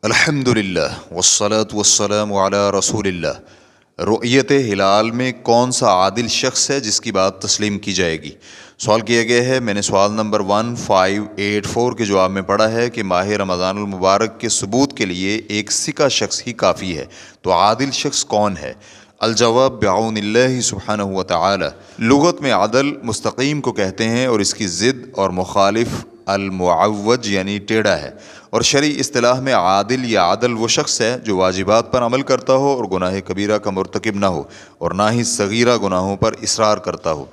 الحمد للہ والصلاة والسلام علی رسول اللہ۔ رؤیت ہلال میں کون سا عادل شخص ہے جس کی بات تسلیم کی جائے گی؟ سوال کیا گیا ہے۔ میں نے سوال نمبر 1584 کے جواب میں پڑھا ہے کہ ماہ رمضان المبارک کے ثبوت کے لیے ایک سکہ شخص ہی کافی ہے، تو عادل شخص کون ہے؟ الجواب بعون اللہ سبحانہ و تعالی۔ لغت میں عدل مستقیم کو کہتے ہیں اور اس کی ضد اور مخالف المعوج یعنی ٹیڑھا ہے، اور شرعی اصطلاح میں عادل یا عدل وہ شخص ہے جو واجبات پر عمل کرتا ہو اور گناہ کبیرہ کا مرتکب نہ ہو، اور نہ ہی صغیرہ گناہوں پر اصرار کرتا ہو۔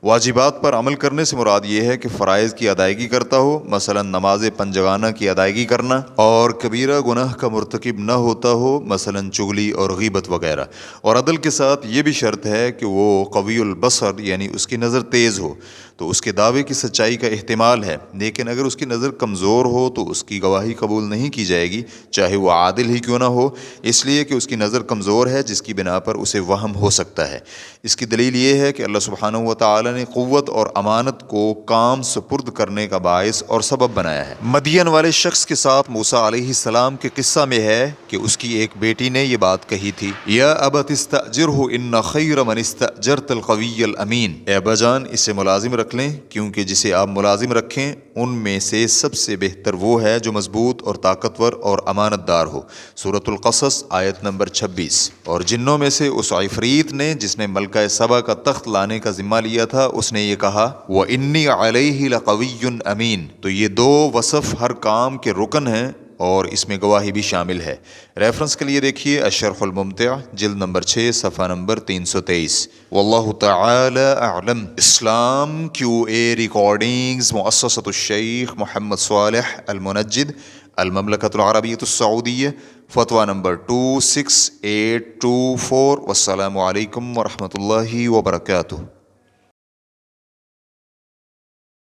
واجبات پر عمل کرنے سے مراد یہ ہے کہ فرائض کی ادائیگی کرتا ہو، مثلا نماز پنجگانہ کی ادائیگی کرنا، اور کبیرہ گناہ کا مرتکب نہ ہوتا ہو، مثلا چغلی اور غیبت وغیرہ۔ اور عدل کے ساتھ یہ بھی شرط ہے کہ وہ قوی البصر یعنی اس کی نظر تیز ہو، تو اس کے دعوے کی سچائی کا احتمال ہے، لیکن اگر اس کی نظر کمزور ہو تو اس کی گواہی قبول نہیں کی جائے گی، چاہے وہ عادل ہی کیوں نہ ہو، اس لیے کہ اس کی نظر کمزور ہے جس کی بنا پر اسے وہم ہو سکتا ہے۔ اس کی دلیل یہ ہے کہ اللہ سبحانہ و تعالی نے قوت اور امانت کو کام سپرد کرنے کا باعث اور سبب بنایا ہے۔ مدین والے شخص کے ساتھ موسیٰ علیہ السلام کے قصہ میں ہے کہ اس کی ایک بیٹی نے یہ بات کہی تھی، یا ابت استأجرہ ان خیر من استأجرت القوی الامین، اے ابا جان اسے ملازم رکھ لیں، کیونکہ جسے آپ ملازم رکھیں ان میں سے سب سے بہتر وہ ہے جو مضبوط اور طاقتور اور امانت دار ہو۔ سورۃ القصص آیت نمبر 26۔ اور جنوں میں سے اس عفریت نے جس نے ملکہ سبا کا تخت لانے کا ذمہ لیا تھا، اس نے یہ کہا وَإِنِّي عَلَيْهِ لَقَوِيٌّ أَمِينٌ، تو یہ دو وصف ہر کام کے رکن ہیں اور اس میں گواہی بھی شامل ہے۔ ریفرنس کے لیے دیکھیے الشرح الممتع جلد نمبر 6 صفحہ نمبر 323۔ واللہ تعالی اعلم۔ اسلام QA ریکارڈنگز مؤسسۃ الشیخ محمد صالح المنجد، المملکۃ العربیۃ السعودیہ، فتویٰ نمبر 26824۔ والسلام علیکم ورحمۃ اللہ وبرکاتہ۔